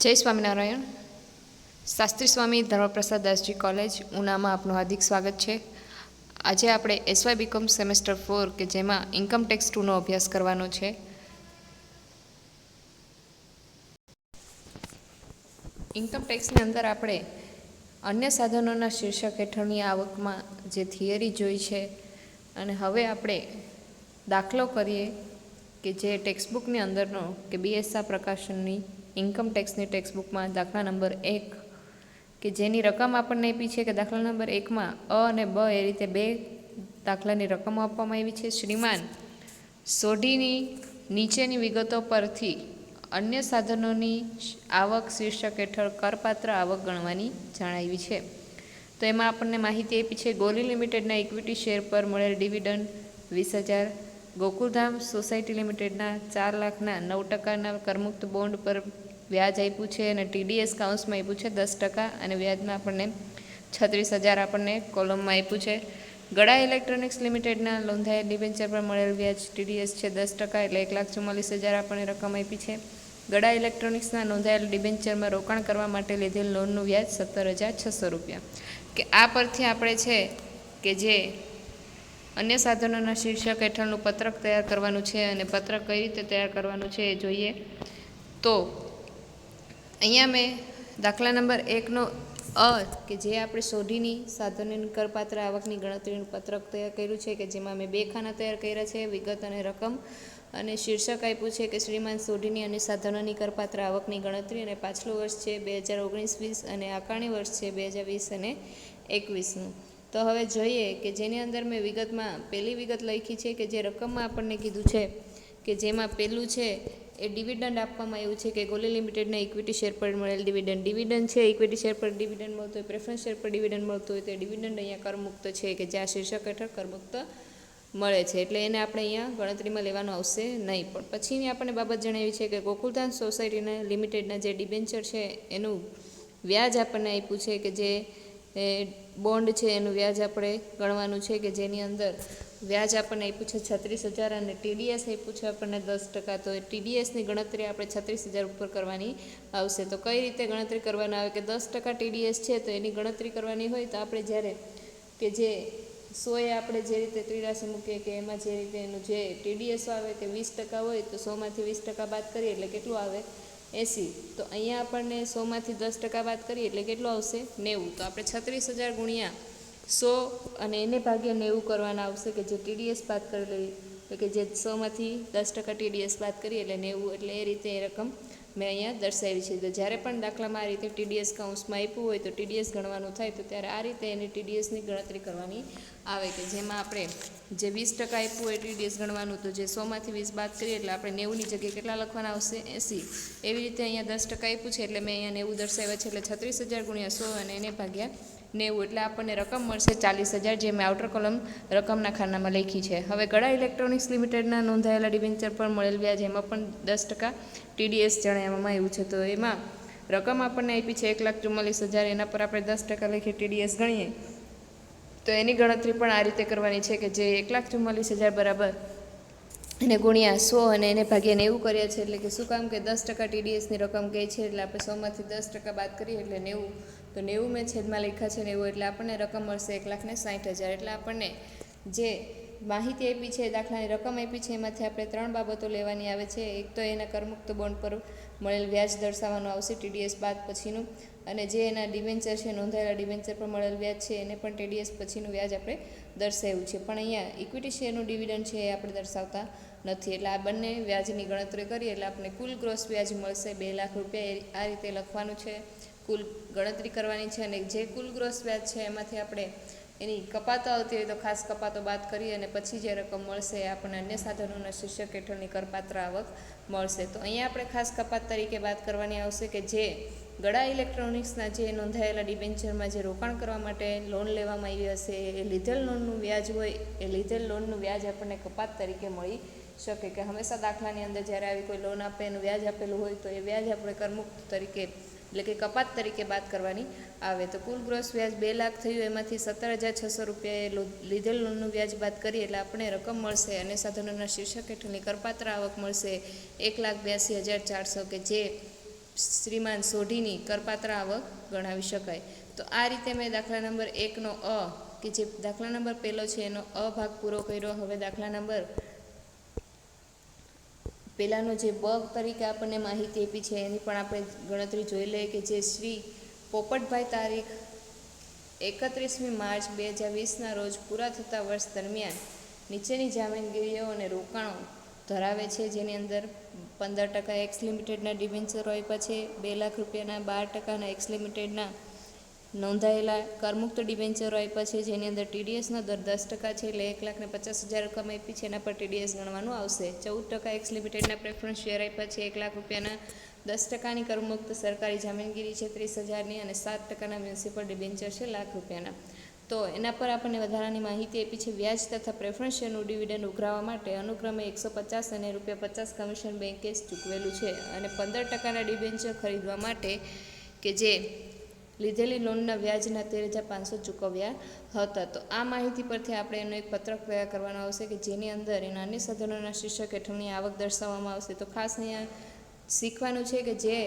જય સ્વામિનારાયણ. શાસ્ત્રી સ્વામી ધર્મપ્રસાદ દાસજી કોલેજ ઉનામાં આપનું હાર્દિક સ્વાગત છે. આજે આપણે એસવાય બીકોમ સેમેસ્ટર 4 કે જેમાં ઇન્કમ ટેક્સ 2નો અભ્યાસ કરવાનો છે. ઇન્કમ ટેક્સની અંદર આપણે અન્ય સાધનોના શીર્ષક હેઠળની આવકમાં જે થિયરી જોઈ છે અને હવે આપણે દાખલો કરીએ કે જે ટેક્સ્ટબુકની અંદરનો કે બીએસઆ પ્રકાશનની ઇન્કમ ટેક્સની ટેક્સ્ટબુકમાં દાખલા નંબર 1 કે જેની રકમ આપણને આપી છે કે દાખલા નંબર 1માં અ અને બ એ રીતે બે દાખલાની રકમો આપવામાં આવી છે. શ્રીમાન સોઢીની નીચેની વિગતો પરથી અન્ય સાધનોની આવક શીર્ષક હેઠળ કરપાત્ર આવક ગણવાની જણાવી છે. તો એમાં આપણને માહિતી આપી છે ગોલી લિમિટેડના ઇક્વિટી શેર પર મળેલ ડિવિડન્ડ 20,000, ગોકુલધામ સોસાયટી લિમિટેડના 4,00,000ના 9% કરમુક્ત બોન્ડ પર વ્યાજ આપ્યું છે અને ટીડીએસ કાઉન્સમાં આપ્યું છે 10% અને વ્યાજમાં આપણને 36,000 આપણને કોલમમાં આપ્યું છે. ગડા ઇલેક્ટ્રોનિક્સ લિમિટેડના નોંધાયેલ ડિબેન્ચર પર મળેલ વ્યાજ ટીડીએસ છે 10% એટલે 1,44,000 આપણને રકમ આપી છે. ગડા ઇલેક્ટ્રોનિક્સના નોંધાયેલ ડિબેન્ચરમાં રોકાણ કરવા માટે લીધેલ લોનનું વ્યાજ 17,600 રૂપિયા. કે આ પરથી આપણે છે કે જે અન્ય સાધનોના શીર્ષક હેઠળનું પત્રક તૈયાર કરવાનું છે અને પત્રક કઈ રીતે તૈયાર કરવાનું છે એ જોઈએ. તો અહીંયા મેં દાખલા નંબર 1નો અ કે જે આપણે સોઢીની સાધનોની કરપાત્ર આવકની ગણતરીનું પત્રક તૈયાર કર્યું છે કે જેમાં મેં 2 ખાના તૈયાર કર્યા છે, વિગત અને રકમ, અને શીર્ષક આપ્યું છે કે શ્રીમાન સોઢીની અને સાધનોની કરપાત્ર આવકની ગણતરી, અને પાછલું વર્ષ છે 2019-20 અને આકારણી વર્ષ છે 2020 અને 21નું. તો હવે જોઈએ કે જેની અંદર મેં વિગતમાં પહેલી વિગત લખી છે કે જે રકમમાં આપણને કીધું છે કે જેમાં પહેલું છે એ ડિવિડન્ડ આપવામાં આવ્યું છે કે ગોલી લિમિટેડના ઇક્વિટી શેર પર મળેલ ડિવિડન્ડ છે. ઇક્વિટી શેર પર ડિવિડન્ડ મળતો હોય, પ્રેફરન્સ શેર પર ડિવિડન્ડ મળતો હોય તો એ ડિવિડન્ડ અહીંયા કરમુક્ત છે કે જે આ શીર્ષક હેઠળ કરમુક્ત મળે છે એટલે એને આપણે અહીંયા ગણતરીમાં લેવાનું આવશે નહીં. પણ પછીની આપણને બાબત જણાવી છે કે ગોકુલધામ સોસાયટીના લિમિટેડના જે ડિબેન્ચર છે એનું વ્યાજ આપણને આપ્યું છે કે જે બોન્ડ છે એનું વ્યાજ આપણે ગણવાનું છે કે જેની અંદર વ્યાજ આપણને આપ્યું છે 36,000 અને ટીડીએસ આપ્યું છે આપણને 10%. તો ટીડીએસની ગણતરી આપણે 36,000 ઉપર કરવાની આવશે. તો કઈ રીતે ગણતરી કરવાની આવે કે 10% ટીડીએસ છે તો એની ગણતરી કરવાની હોય તો આપણે જ્યારે કે જે 100 આપણે જે રીતે ત્રિરાશી મૂકીએ કે એમાં જે રીતે એનું જે ટીડીએસ આવે કે 20% હોય તો 100માંથી 20% બાદ કરીએ એટલે કેટલું આવે 80. તો અહીંયા આપણને 100માંથી 10% બાદ કરીએ એટલે કેટલું આવશે 90. તો આપણે 36,000 ગુણ્યા 100 અને એને ભાગ્યા 90 કરવાના આવશે કે જે ટીડીએસ બાદ કરી લઈએ એટલે કે જે 100માંથી 10% ટીડીએસ બાદ કરીએ એટલે 90. એટલે એ રીતે એ રકમ મેં અહીંયા દર્શાવી છે. તો જ્યારે પણ દાખલામાં આ રીતે ટીડીએસ કાઉન્સમાં આપ્યું હોય તો ટીડીએસ ગણવાનું થાય તો ત્યારે આ રીતે એની ટીડીએસની ગણતરી કરવાની આવે કે જેમાં આપણે જે 20% આપ્યું હોય ટીડીએસ ગણવાનું તો જે 100માંથી 20 બાદ કરીએ એટલે આપણે 90ની જગ્યાએ કેટલા લખવાના આવશે 80. એવી રીતે અહીંયા 10% આપ્યું છે એટલે મેં અહીંયા 90 દર્શાવ્યા છે એટલે 36,000 ગુણ્યા 100 અને એને ભાગ્યા 90 એટલે આપણને રકમ મળશે 40,000 જે મેં આઉટર કોલમ રકમના ખાનામાં લખી છે. હવે ગડા ઇલેક્ટ્રોનિક્સ લિમિટેડના નોંધાયેલા ડિબેન્ચર પર મળેલ વ્યાજ એમાં પણ 10% ટીડીએસ જણાવવામાં આવ્યું છે. તો એમાં રકમ આપણને આપી છે 1,44,000, એના પર આપણે 10% લખી ટીડીએસ ગણીએ તો એની ગણતરી પણ આ રીતે કરવાની છે કે જે 1,44,000 બરાબર એને ગુણ્યા 100 અને એને ભાગ્યા 90 કર્યા છે. એટલે કે શું કામ કે 10% ટીડીએસની રકમ કહે છે એટલે આપણે 100માંથી 10% બાદ કરીએ એટલે 90. તો 90 મેં છેદમાં લખ્યા છે 90 એટલે આપણને રકમ મળશે 1,60,000. એટલે આપણને જે માહિતી આપી છે દાખલાની રકમ આપી છે એમાંથી આપણે 3 બાબતો લેવાની આવે છે. એક તો એના કરમુક્ત બોન્ડ પર મળેલ વ્યાજ દર્શાવવાનું આવશે ટીડીએસ બાદ પછીનું, અને જે એના ડિબેન્ચર છે નોંધાયેલા ડિબેન્ચર પર મળેલ વ્યાજ છે એને પણ ટીડીએસ પછીનું વ્યાજ આપણે દર્શાવ્યું છે. પણ અહીંયા ઇક્વિટી શેરનું ડિવિડન્ડ છે એ આપણે દર્શાવતા નથી. એટલે આ બંને વ્યાજની ગણતરી કરીએ એટલે આપણે કુલ ગ્રોસ વ્યાજ મળશે 2,00,000 રૂપિયા. આ રીતે લખવાનું છે, કુલ ગણતરી કરવાની છે અને જે કુલ ગ્રોસ વ્યાજ છે એમાંથી આપણે એની કપાતો આવતી હોય તો ખાસ કપાતો બાદ કરી અને પછી જે રકમ મળશે એ આપણને અન્ય સાધનોના શીર્ષક હેઠળની કરપાત્ર આવક મળશે. તો અહીંયા આપણે ખાસ કપાત તરીકે બાદ કરવાની આવશે કે જે ગડા ઇલેક્ટ્રોનિક્સના જે નોંધાયેલા ડિબેન્ચરમાં જે રોકાણ કરવા માટે લોન લેવામાં આવી હશે એ લીધેલ લોનનું વ્યાજ હોય એ લીધેલ લોનનું વ્યાજ આપણને કપાત તરીકે મળી શકે. કે હંમેશા દાખલાની અંદર જ્યારે આવી કોઈ લોન આપે એનું વ્યાજ આપેલું હોય તો એ વ્યાજ આપણે કરમુક્ત તરીકે એટલે કે કપાત તરીકે બાદ કરવાની આવે. તો કુલ ગ્રોસ વ્યાજ 2,00,000 થયું, એમાંથી 17,600 રૂપિયા એ લીધેલ લોનનું વ્યાજ બાદ કરીએ એટલે આપણે રકમ મળશે અને સાધનોના શીર્ષક હેઠળની કરપાત્ર આવક મળશે 1,82,400 કે જે શ્રીમાન સોઢીની કરપાત્ર આવક ગણાવી શકાય. તો આ રીતે મેં દાખલા નંબર 1નો અ કે જે દાખલા નંબર પહેલો છે એનો અ ભાગ પૂરો કર્યો. હવે દાખલા નંબર પહેલાંનો જે બ તરીકે આપણને માહિતી આપી છે એની પણ આપણે ગણતરી જોઈ લઈએ કે જે શ્રી પોપટભાઈ તારીખ 31મી માર્ચ 2020ના રોજ પૂરા થતા વર્ષ દરમિયાન નીચેની જામીનગીરીઓ અને રોકાણો ધરાવે છે, જેની અંદર 15% એક્સ લિમિટેડના ડિબેન્ચરો આપ્યા છે, 2 લાખ રૂપિયાના 12%ના એક્સ લિમિટેડના નોંધાયેલા કરમુક્ત ડિબેન્ચરો આપ્યા છે, જેની અંદર ટીડીએસનો દર 10% છે, એટલે 1,50,000 રકમ આપી છે, એના પર ટીડીએસ ગણવાનું આવશે. 14% એક્સ લિમિટેડના પ્રેફરન્સ શેર આપ્યા છે, 1 લાખ રૂપિયાના 10%ની કરમુક્ત સરકારી જામીનગીરી છે 30,000ની, અને 7%ના મ્યુનિસિપલ ડિબેન્ચર છે લાખ રૂપિયાના. તો એના પર આપણને વધારાની માહિતી આપી છે. વ્યાજ તથા પ્રેફરન્સ શેરનું ડિવિડન્ડ ઉઘરાવવા માટે અનુક્રમે 150 અને ₹50 કમિશન બેંકે ચૂકવેલું છે, અને 15%ના ડિબેન્ચર ખરીદવા માટે કે જે લીધેલી લોનના વ્યાજના 13,500 ચૂકવ્યા હતા. તો આ માહિતી પરથી આપણે એનો એક પત્રક તૈયાર કરવાનો આવશે કે જેની અંદર એના અન્ય સાધનોના શીર્ષક હેઠળની આવક દર્શાવવામાં આવશે. તો ખાસ અહીંયા શીખવાનું છે કે જે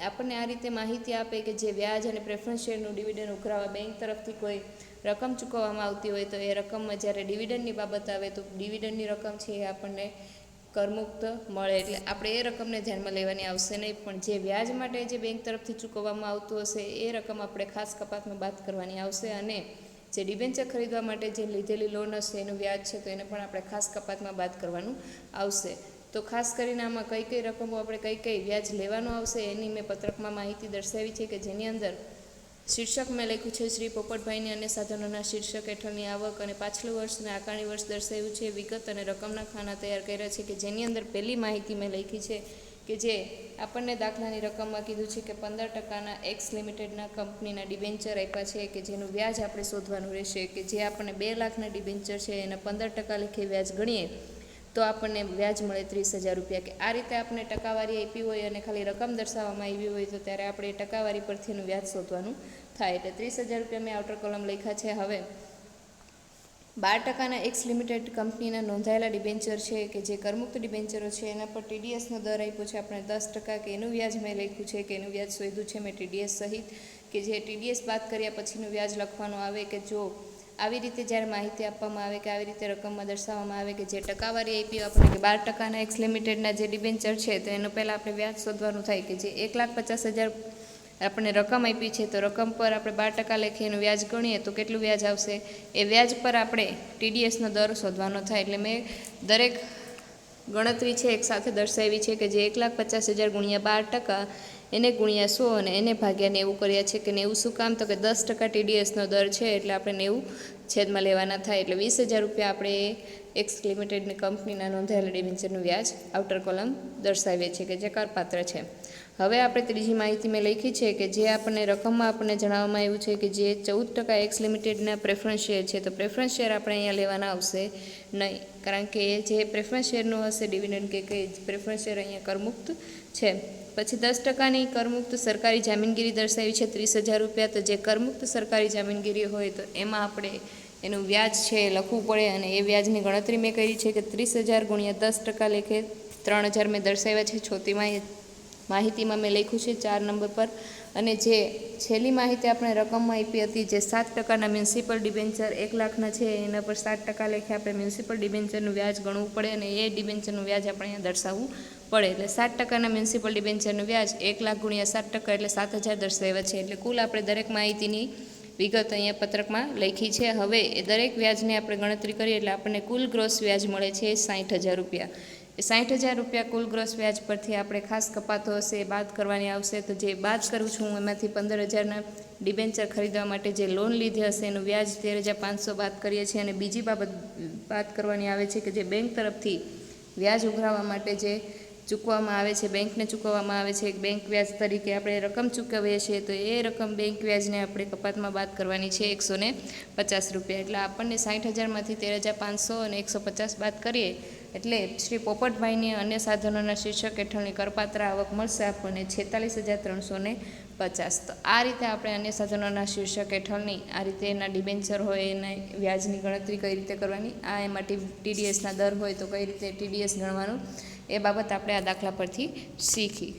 આપણને આ રીતે માહિતી આપે કે જે વ્યાજ અને પ્રેફરન્સ શેરનું ડિવિડન્ડ ઉઘરાવવા બેંક તરફથી કોઈ રકમ ચૂકવવામાં આવતી હોય તો એ રકમમાં જ્યારે ડિવિડન્ડની બાબત આવે તો ડિવિડન્ડની રકમ છે એ આપણને કરમુક્ત મળે, એટલે આપણે એ રકમને ધ્યાનમાં લેવાની આવશે નહીં, પણ જે વ્યાજ માટે જે બેંક તરફથી ચૂકવવામાં આવતું હશે એ રકમ આપણે ખાસ કપાતમાં બાદ કરવાની આવશે, અને જે ડિબેન્ચર ખરીદવા માટે જે લીધેલી લોન હશે એનું વ્યાજ છે તો એને પણ આપણે ખાસ કપાતમાં બાદ કરવાનું આવશે. તો ખાસ કરીને આમાં કઈ કઈ રકમો આપણે કઈ વ્યાજ લેવાનું આવશે એની મેં પત્રકમાં માહિતી દર્શાવી છે કે જેની અંદર શીર્ષક મેં લખ્યું છે શ્રી પોપટભાઈની અન્ય સાધનોના શીર્ષક હેઠળની આવક, અને પાછલું વર્ષ અને આકારણી વર્ષ દર્શાવ્યું છે. વિગત અને રકમના ખાના તૈયાર કર્યા છે કે જેની અંદર પહેલી માહિતી મેં લખી છે કે જે આપણને દાખલાની રકમમાં કીધું છે કે 15%ના એક્સ લિમિટેડના કંપનીના ડિબેન્ચર આપ્યા છે કે જેનું વ્યાજ આપણે શોધવાનું રહેશે, કે જે આપણને 2 લાખના ડિબેન્ચર છે એના 15% લેખે વ્યાજ ગણીએ તો આપણને વ્યાજ મળે 30,000 રૂપિયા. કે આ રીતે આપણે ટકાવારી આપી હોય અને ખાલી રકમ દર્શાવવામાં આવી હોય તો ત્યારે આપણે ટકાવારી પરથી એનું વ્યાજ શોધવાનું થાય. એટલે 30,000 રૂપિયા મેં આઉટર કોલમ લખ્યા છે. હવે 12%ના એક્સ લિમિટેડ કંપનીના નોંધાયેલા ડિબેન્ચર છે કે જે કરમુક્ત ડિબેન્ચરો છે એના પર ટીડીએસનો દર આપ્યો છે આપણે 10%, કે એનું વ્યાજ મેં લખ્યું છે કે એનું વ્યાજ શોધ્યું છે મેં ટીડીએસ સહિત, કે જે ટીડીએસ બાદ કર્યા પછીનું વ્યાજ લખવાનું આવે કે જો આવી રીતે જ્યારે માહિતી આપવામાં આવે કે આવી રીતે રકમમાં દર્શાવવામાં આવે કે જે ટકાવારી આપી આપણે કે 12%ના એક્સ લિમિટેડના જે ડિબેન્ચર છે તો એનું પહેલાં આપણે વ્યાજ શોધવાનું થાય કે જે 1,50,000 આપણને રકમ આપી છે તો રકમ પર આપણે 12% લેખે એનું વ્યાજ ગણીએ તો કેટલું વ્યાજ આવશે, એ વ્યાજ પર આપણે ટીડીએસનો દર શોધવાનો થાય. એટલે મેં દરેક ગણતરી છે એક સાથે દર્શાવી છે કે જે 1,50,000 ગુણ્યા 12% એને ગુણ્યા 100 અને એને ભાગ્યા 90 કર્યા છે. કે 90 શું કામ, તો કે 10% ટીડીએસનો દર છે એટલે આપણે 90 છેદમાં લેવાના થાય. એટલે 20,000 રૂપિયા આપણે એક્સ લિમિટેડની કંપનીના નોંધાયેલા ડિબેન્ચરનું વ્યાજ આઉટર કોલમ દર્શાવીએ છીએ કે જે કરપાત્ર છે. હવે આપણે ત્રીજી માહિતી મેં લખી છે કે જે આપણને રકમમાં આપણને જણાવવામાં આવ્યું છે કે જે 14% એક્સ લિમિટેડના પ્રેફરન્સ શેર છે તો પ્રેફરન્સ શેર આપણે અહીંયા લેવાના આવશે નહીં, કારણ કે જે પ્રેફરન્સ શેરનું હશે ડિવિડન્ડ કે પ્રેફરન્સ શેર અહીંયા કરમુક્ત છે. પછી 10%ની કરમુક્ત સરકારી જામીનગીરી દર્શાવી છે 30,000 રૂપિયા. તો જે કરમુક્ત સરકારી જામીનગીરી હોય તો એમાં આપણે એનું વ્યાજ છે એ લખવું પડે, અને એ વ્યાજની ગણતરી મેં કરી છે કે 30,000 ગુણ્યા 10% લેખે 3,000 મેં દર્શાવ્યા છે. ચોથીમાં માહિતીમાં મેં લખ્યું છે 4 નંબર પર. અને જે છેલ્લી માહિતી આપણે રકમમાં આપી હતી જે 7%ના મ્યુનિસિપલ ડિબેન્ચર 1 લાખના છે એના પર 7% લેખે આપણે મ્યુનિસિપલ ડિબેન્ચરનું વ્યાજ ગણવું પડે, અને એ ડિબેન્ચરનું વ્યાજ આપણે અહીંયા દર્શાવવું પડે. એટલે 7%ના મ્યુનિસિપલ ડિબેન્ચરનું વ્યાજ 1 લાખ ગુણ્યા 7% એટલે 7,000 દર્શાવ્યા છે. એટલે કુલ આપણે દરેક માહિતીની વિગત અહીંયા પત્રકમાં લખી છે. હવે એ દરેક વ્યાજને આપણે ગણતરી કરીએ એટલે આપણને કુલ ગ્રોસ વ્યાજ મળે છે 60,000 રૂપિયા. એ 60,000 રૂપિયા કુલ ગ્રોસ વ્યાજ પરથી આપણે ખાસ કપાતો હશે એ બાદ કરવાની આવશે. તો જે બાદ કરું છું હું એમાંથી 15,000ના ડિબેન્ચર ખરીદવા માટે જે લોન લીધી હશે એનું વ્યાજ 13,500 બાદ કરીએ છીએ. અને બીજી બાબત બાદ કરવાની આવે છે કે જે બેંક તરફથી વ્યાજ ઉઘરાવવા માટે જે ચૂકવવામાં આવે છે, બેંકને ચૂકવવામાં આવે છે બેંક વ્યાજ તરીકે આપણે રકમ ચૂકવીએ છીએ તો એ રકમ બેંક વ્યાજને આપણે કપાતમાં બાદ કરવાની છે 150 રૂપિયા. એટલે આપણને 60,000માંથી 13,500 અને 150 બાદ કરીએ એટલે શ્રી પોપટભાઈની અન્ય સાધનોના શીર્ષક હેઠળની કરપાત્ર આવક મળશે આપણને 46,350. તો આ રીતે આપણે અન્ય સાધનોના શીર્ષક હેઠળની આ રીતે એના ડિબેન્ચર હોય એના વ્યાજની ગણતરી કઈ રીતે કરવાની, આ એમાં ટીડીએસના દર હોય તો કઈ રીતે ટીડીએસ ગણવાનું, એ બાબત આપણે આ દાખલા પરથી શીખી.